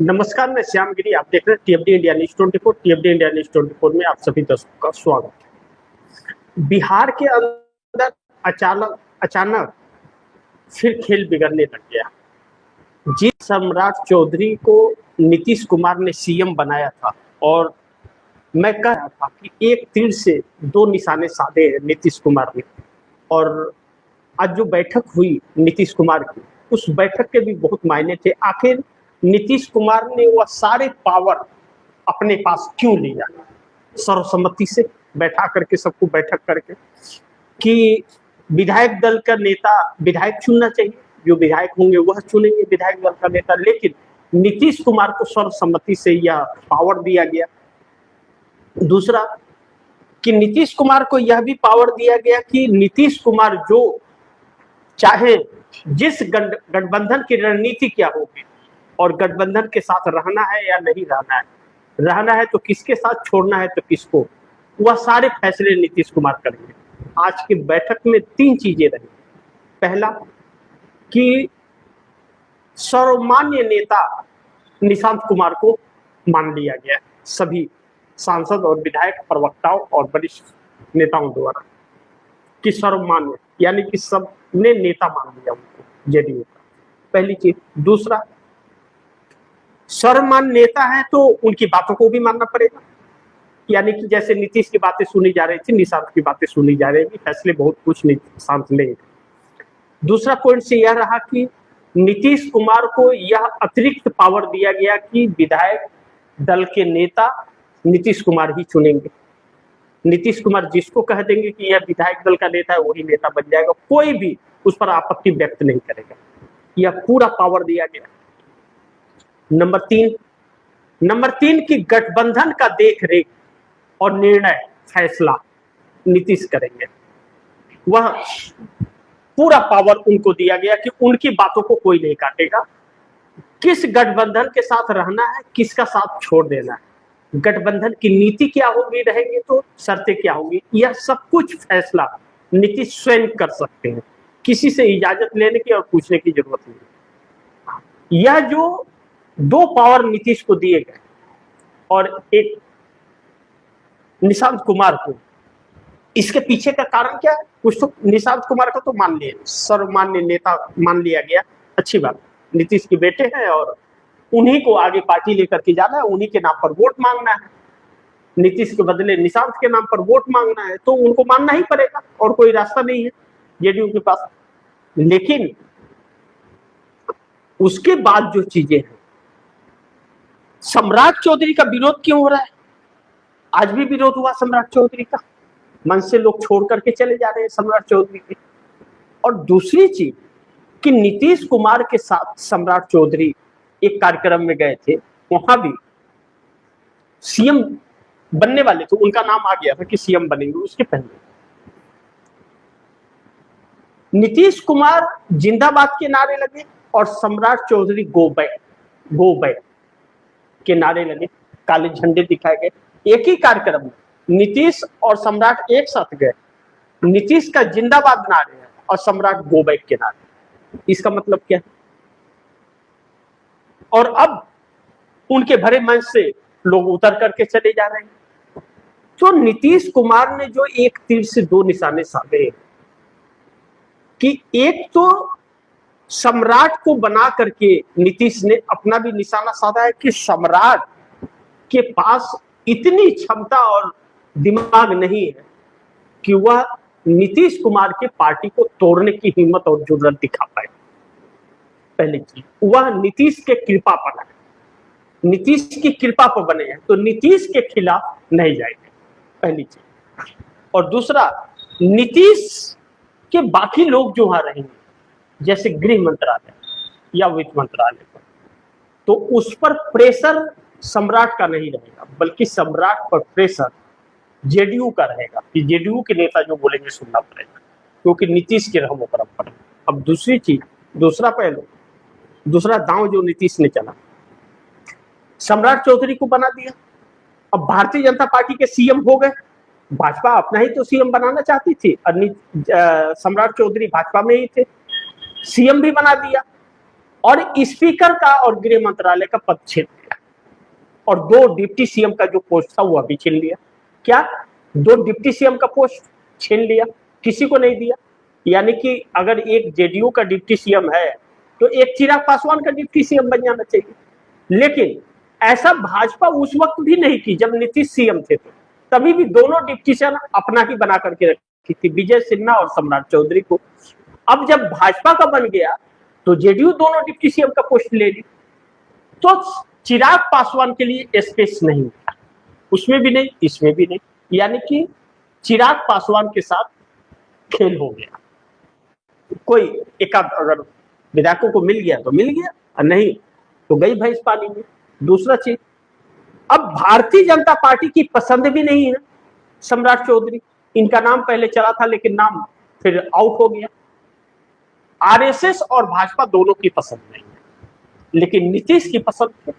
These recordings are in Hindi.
नमस्कार, मैं श्याम गिरी। आप देख रहे हैं टीएफडी इंडिया न्यूज 24। टीएफडी इंडिया न्यूज 24 में आप सभी दर्शकों का स्वागत है। बिहार के अंदर अचानक अचानक फिर खेल बिगड़ने लग गया। जिस सम्राट चौधरी को नीतीश कुमार ने सीएम बनाया था, और मैं कह रहा था कि एक तीर से दो निशाने साधे हैं नीतीश कुमार ने। और आज जो बैठक हुई नीतीश कुमार की, उस बैठक के भी बहुत मायने थे। आखिर नीतीश कुमार ने वह सारे पावर अपने पास क्यों लिया, सर्वसम्मति से बैठा करके, सबको बैठक करके, कि विधायक दल का नेता विधायक चुनना चाहिए, जो विधायक होंगे वह चुनेंगे विधायक दल का नेता। लेकिन नीतीश कुमार को सर्वसम्मति से यह पावर दिया गया। दूसरा कि नीतीश कुमार को यह भी पावर दिया गया कि नीतीश कुमार जो चाहे, जिस गठबंधन की रणनीति क्या होगी, और गठबंधन के साथ रहना है या नहीं रहना है तो किसके साथ, छोड़ना है तो किसको, वह सारे फैसले नीतीश कुमार करेंगे। आज की बैठक में तीन चीजें रही। पहला कि सर्वमान्य नेता निशांत कुमार को मान लिया गया, सभी सांसद और विधायक, प्रवक्ताओं और वरिष्ठ नेताओं द्वारा, कि सर्वमान्य, यानी कि सबने नेता मान लिया उनको, जेडीयू का। पहली चीज। दूसरा, सर्वमान्य नेता है तो उनकी बातों को भी मानना पड़ेगा, यानी कि जैसे नीतीश की बातें सुनी जा रही थी, निशांत की बातें सुनी जा रही थी, फैसले बहुत कुछ निशांत लेंगे। दूसरा पॉइंट से यह रहा कि नीतीश कुमार को यह अतिरिक्त पावर दिया गया कि विधायक दल के नेता नीतीश कुमार ही चुनेंगे। नीतीश कुमार जिसको कह देंगे कि यह विधायक दल का नेता है, वही नेता बन जाएगा, कोई भी उस पर आपत्ति व्यक्त नहीं करेगा। यह पूरा पावर दिया गया। नंबर तीन की गठबंधन का देख रेख और निर्णय, फैसला नीतीश करेंगे। वह पूरा पावर उनको दिया गया कि उनकी बातों को कोई नहीं काटेगा। किस गठबंधन के साथ रहना है, किसका साथ छोड़ देना है, गठबंधन की नीति क्या होगी, रहेगी तो शर्तें क्या होंगी, यह सब कुछ फैसला नीतीश स्वयं कर सकते हैं। किसी से इजाजत लेने की और पूछने की जरूरत नहीं। यह जो दो पावर नीतीश को दिए गए और एक निशांत कुमार को, इसके पीछे का कारण क्या है? कुछ तो निशांत कुमार को तो मान लिया, सर्वमान्य नेता मान लिया गया, अच्छी बात, नीतीश के बेटे हैं और उन्हीं को आगे पार्टी लेकर के जाना है, उन्हीं के नाम पर वोट मांगना है। नीतीश के बदले निशांत के नाम पर वोट मांगना है तो उनको मानना ही पड़ेगा, और कोई रास्ता नहीं है जेडीयू के पास। लेकिन उसके बाद जो चीजें हैं, सम्राट चौधरी का विरोध क्यों हो रहा है? आज भी विरोध हुआ सम्राट चौधरी का, मन से लोग छोड़ करके चले जा रहे हैं सम्राट चौधरी के। और दूसरी चीज कि नीतीश कुमार के साथ सम्राट चौधरी एक कार्यक्रम में गए थे, वहां भी सीएम बनने वाले थे, उनका नाम आ गया था कि सीएम बनेंगे। उसके पहले नीतीश कुमार जिंदाबाद के नारे लगे और सम्राट चौधरी गो बैक के नारे लगे, काले झंडे दिखाए गए। एक ही कार्यक्रम में नीतीश और सम्राट एक साथ गए, नीतीश का जिंदाबाद नारे है और सम्राट गो बैक के नारे। इसका मतलब क्या है? और अब उनके भरे मंच से लोग उतर करके चले जा रहे हैं। तो नीतीश कुमार ने जो एक तीर से दो निशाने साधे, कि एक तो सम्राट को बना करके नीतीश ने अपना भी निशाना साधा है कि सम्राट के पास इतनी क्षमता और दिमाग नहीं है कि वह नीतीश कुमार के पार्टी को तोड़ने की हिम्मत और जुर्रत दिखा पाए। पहली चीज, वह नीतीश के कृपा पर है, नीतीश की कृपा पर बने हैं तो नीतीश के खिलाफ नहीं जाएंगे, पहली चीज। और दूसरा, नीतीश के बाकी लोग जो वहां रहेंगे, जैसे गृह मंत्रालय या वित्त मंत्रालय पर, तो उस पर प्रेशर सम्राट का नहीं रहेगा, बल्कि सम्राट पर प्रेशर जेडीयू का रहेगा कि जेडीयू के नेता जो बोलेंगे सुनना पड़ेगा, क्योंकि नीतीश के रहमो करम पर। अब दूसरी चीज, दूसरा पहलू, दूसरा दांव जो नीतीश ने चला, सम्राट चौधरी को बना दिया। अब भारतीय जनता पार्टी के सीएम हो गए, भाजपा अपना ही तो सीएम बनाना चाहती थी और सम्राट चौधरी भाजपा में ही थे, सीएम भी बना दिया। और स्पीकर का और गृह मंत्रालय का पद छीन लिया, और 2 डिप्टी सीएम का जो पोस्ट था वो भी छीन लिया। क्या 2 डिप्टी सीएम का पोस्ट छीन लिया, किसी को नहीं दिया। यानी कि अगर एक जेडीयू का डिप्टी सीएम है तो एक चिराग पासवान का डिप्टी सीएम बन जाना चाहिए। लेकिन ऐसा भाजपा उस वक्त भी नहीं की जब नीतीश सीएम थे, तो तभी भी दोनों डिप्टी सीएम अपना ही बना करके रखी थी, विजय सिन्हा और सम्राट चौधरी को। अब जब भाजपा का बन गया तो जेडीयू दोनों डिप्टी सीएम का पोस्ट ले ली, तो चिराग पासवान के लिए स्पेस नहीं था, उसमें भी नहीं, इसमें भी नहीं। यानी कि चिराग पासवान के साथ खेल हो गया। कोई एक अगर विधायकों को मिल गया तो मिल गया, और नहीं तो गई भैंस पानी में। दूसरा चीज, अब भारतीय जनता पार्टी की पसंद भी नहीं है सम्राट चौधरी। इनका नाम पहले चला था लेकिन नाम फिर आउट हो गया। आरएसएस और भाजपा दोनों की पसंद नहीं है, लेकिन नीतीश की पसंद है।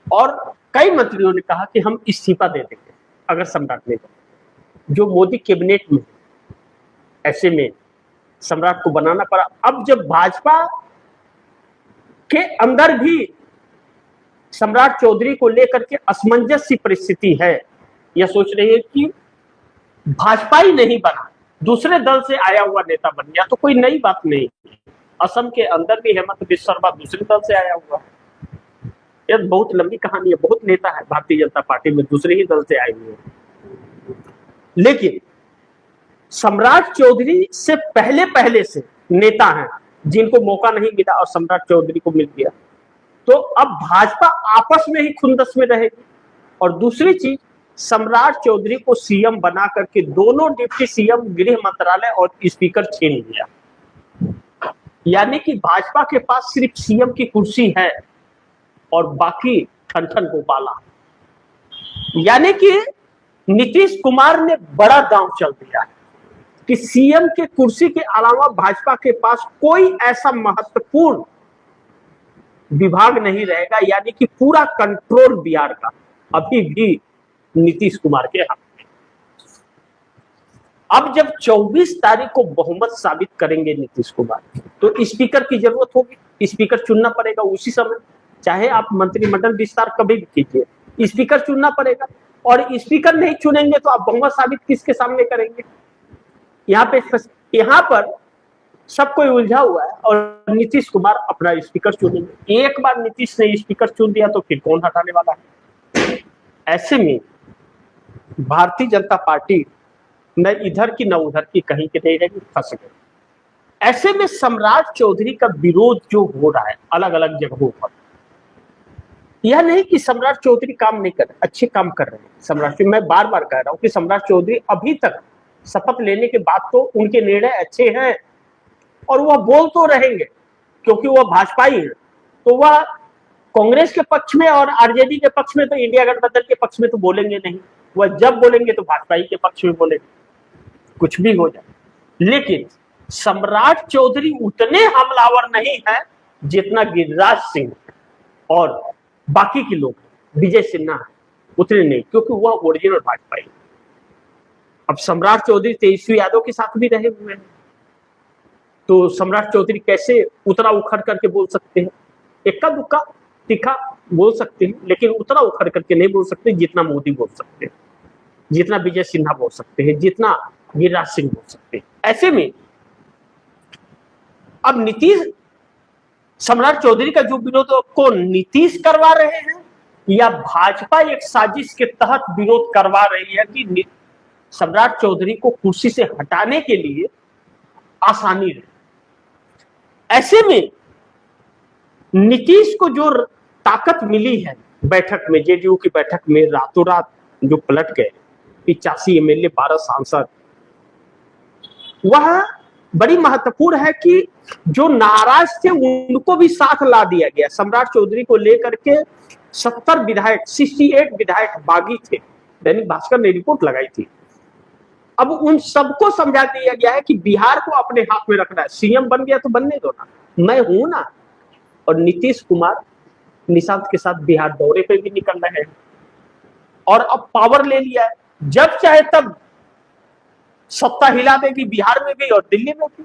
और कई मंत्रियों ने कहा कि हम इस्तीफा दे देंगे अगर सम्राट नहीं बने, जो मोदी कैबिनेट में। ऐसे में सम्राट को बनाना पड़ा। अब जब भाजपा के अंदर भी सम्राट चौधरी को लेकर के असमंजस सी परिस्थिति है, यह सोच रही है कि भाजपा ही नहीं बना, दूसरे दल से आया हुआ नेता बन गया, तो कोई नई बात नहीं। असम के अंदर भी हेमंत बिस्वा शर्मा दूसरे दल से आया हुआ, यह बहुत लंबी कहानी है। बहुत नेता है भारतीय जनता पार्टी में दूसरे ही दल से आए हुए हैं। लेकिन सम्राट चौधरी से पहले से नेता हैं जिनको मौका नहीं मिला और सम्राट चौधरी को मिल गया। तो अब भाजपा आपस में ही खुंदस में रहेगी। और दूसरी चीज, सम्राट चौधरी को सीएम बना करके दोनों डिप्टी सीएम, गृह मंत्रालय और स्पीकर छीन लिया। यानी कि भाजपा के पास सिर्फ सीएम की कुर्सी है और बाकी ठन गोपाला। यानी कि नीतीश कुमार ने बड़ा दांव चल दिया है कि सीएम के कुर्सी के अलावा भाजपा के पास कोई ऐसा महत्वपूर्ण विभाग नहीं रहेगा। यानी कि पूरा कंट्रोल बिहार का अभी भी नीतीश कुमार के हाथ में। अब जब 24 तारीख को बहुमत साबित करेंगे नीतीश कुमार, तो स्पीकर की जरूरत होगी, स्पीकर चुनना पड़ेगा उसी समय। चाहे आप मंत्रिमंडल विस्तार कभी भी कीजिए, स्पीकर चुनना पड़ेगा। और स्पीकर नहीं चुनेंगे तो आप बहुमत साबित किसके सामने करेंगे? यहाँ पर सब कोई उलझा हुआ है और नीतीश कुमार अपना स्पीकर चुनेंगे। एक बार नीतीश ने स्पीकर चुन दिया तो फिर कौन हटाने वाला है? ऐसे में भारतीय जनता पार्टी न इधर की न उधर की, कहीं के नहीं रहेगी, फंस गई। ऐसे में सम्राट चौधरी का विरोध जो हो रहा है अलग अलग जगहों पर, यह नहीं कि सम्राट चौधरी काम नहीं कर रहे, अच्छे काम कर रहे हैं सम्राट। मैं बार बार कह रहा हूं कि सम्राट चौधरी अभी तक शपथ लेने के बाद तो उनके निर्णय अच्छे हैं और वह बोल तो रहेंगे क्योंकि वह भाजपाई है। तो वह कांग्रेस के पक्ष में और आरजेडी के पक्ष में, तो इंडिया गठबंधन के पक्ष में तो बोलेंगे नहीं। वह जब बोलेंगे तो भाजपाई के पक्ष में बोलेंगे, कुछ भी हो जाए। लेकिन सम्राट चौधरी उतने हमलावर नहीं है जितना गिरिराज सिंह और बाकी के लोग, विजय सिन्हा, उतने नहीं, क्योंकि वह ओरिजिनल भाजपाई। अब सम्राट चौधरी तेजस्वी यादव के साथ भी रहे हुए हैं, तो सम्राट चौधरी कैसे उतना उखड़ करके बोल सकते हैं? इक्का दुक्का तीखा बोल सकते हैं, लेकिन उतना उखड़ करके नहीं बोल सकते जितना मोदी बोल सकते हैं, जितना विजय सिन्हा बोल सकते हैं, जितना गिरिराज सिंह बोल सकते हैं। ऐसे में अब नीतीश, सम्राट चौधरी का जो विरोध को नीतीश करवा रहे हैं या भाजपा एक साजिश के तहत विरोध करवा रही है कि सम्राट चौधरी को कुर्सी से हटाने के लिए आसानी रहे। ऐसे में नीतीश को जो ताकत मिली है बैठक में, जेडीयू की बैठक में रातों रात जो पलट गए 85 एमएलए 12 सांसद, वह बड़ी महत्वपूर्ण है कि जो नाराज थे उनको भी साथ ला दिया गया। सम्राट चौधरी को लेकर के 70 विधायक, 68 विधायक बागी थे, दैनिक भास्कर ने रिपोर्ट लगाई थी। अब उन सबको समझा दिया गया है कि बिहार को अपने हाथ में रखना है। सीएम बन गया तो बनने दो ना, मैं हूं ना। और नीतीश कुमार निशांत के साथ बिहार दौरे पे भी निकल रहे हैं और अब पावर ले लिया है, जब चाहे तब सत्ता हिला देगी बिहार में भी और दिल्ली में भी।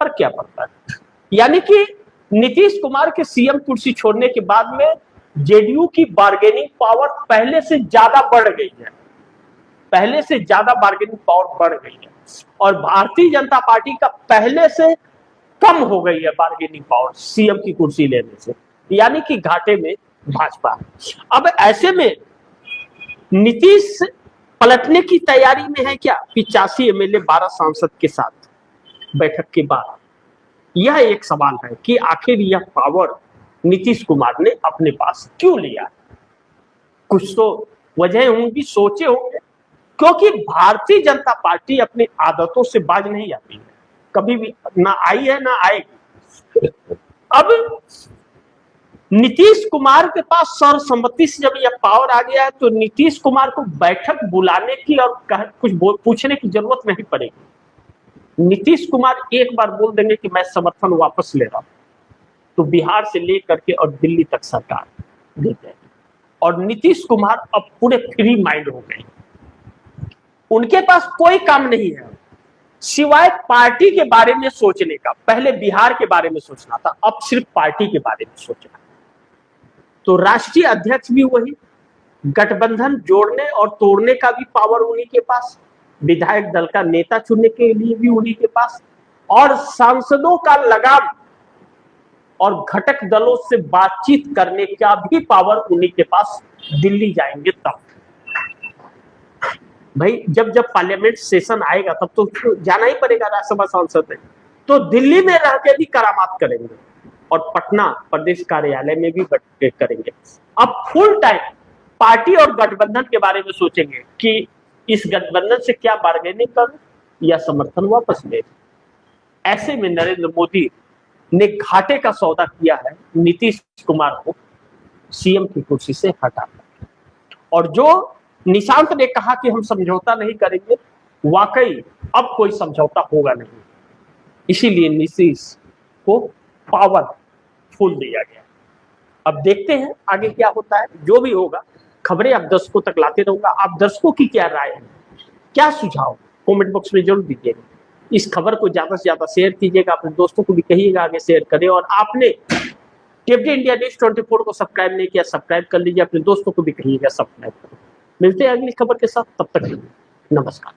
पर क्या पड़ता है? यानी कि नीतीश कुमार के सीएम कुर्सी छोड़ने के बाद में जेडीयू की बार्गेनिंग पावर पहले से ज्यादा बढ़ गई है, पहले से ज्यादा बार्गेनिंग पावर बढ़ गई है, और भारतीय जनता पार्टी का पहले से कम हो गई है बार्गेनिंग पावर सीएम की कुर्सी लेने से, यानी कि घाटे में भाजपा है। अब ऐसे में नीतीश पलटने की तैयारी में है क्या? 85 एमएलए 12 सांसद के साथ बैठक के बाद यह एक सवाल है कि आखिर यह पावर नीतीश कुमार ने अपने पास क्यों लिया? कुछ तो वजह होंगी, सोचे होंगे, क्योंकि भारतीय जनता पार्टी अपनी आदतों से बाज नहीं आती है, कभी भी ना आई है ना आएगी। अब नीतीश कुमार के पास सर्वसम्मति से जब यह पावर आ गया है तो नीतीश कुमार को बैठक बुलाने की और कुछ पूछने की जरूरत नहीं पड़ेगी। नीतीश कुमार एक बार बोल देंगे कि मैं समर्थन वापस ले रहा हूं, तो बिहार से लेकर के और दिल्ली तक सरकार दे जाएगी। और नीतीश कुमार अब पूरे फ्री माइंड हो गए, उनके पास कोई काम नहीं है सिवाय पार्टी के बारे में सोचने का। पहले बिहार के बारे में सोचना था, अब सिर्फ पार्टी के बारे में सोचना। तो राष्ट्रीय अध्यक्ष भी वही, गठबंधन जोड़ने और तोड़ने का भी पावर उन्हीं के पास, विधायक दल का नेता चुनने के लिए भी उन्हीं के पास, और सांसदों का लगाम और घटक दलों से बातचीत करने का भी पावर उन्हीं के पास। दिल्ली जाएंगे तब भाई, जब जब पार्लियामेंट सेशन आएगा तब तो जाना ही पड़ेगा राज्यसभा सांसद में, तो दिल्ली में रह के भी करामात करेंगे और पटना प्रदेश कार्यालय में भी बैठ करेंगे। अब फुल टाइम पार्टी और गठबंधन के बारे में सोचेंगे कि इस गठबंधन से क्या बार्गेनिंग करूं या समर्थन वापस ले। ऐसे में नरेंद्र मोदी ने घाटे का सौदा किया है नीतीश कुमार को सीएम की कुर्सी से हटाकर। और जो निशांत ने कहा कि हम समझौता नहीं करेंगे, वाकई अब कोई समझौता होगा नहीं, इसीलिए नीतीश को पावरफुल दिया गया। अब देखते हैं आगे क्या होता है। जो भी होगा खबरें आप दर्शकों तक लाते रहूंगा। आप दर्शकों की क्या राय है, क्या सुझाव, कमेंट बॉक्स में जरूर दीजिएगा। इस खबर को ज्यादा से ज्यादा शेयर कीजिएगा, अपने दोस्तों को भी कहिएगा आगे शेयर करें। और आपने टीएफडी इंडिया न्यूज़ 24 को सब्सक्राइब नहीं किया, सब्सक्राइब कर लीजिए, अपने दोस्तों को भी कहिएगा सब्सक्राइब करें। मिलते हैं अगली खबर के साथ, तब तक नमस्कार।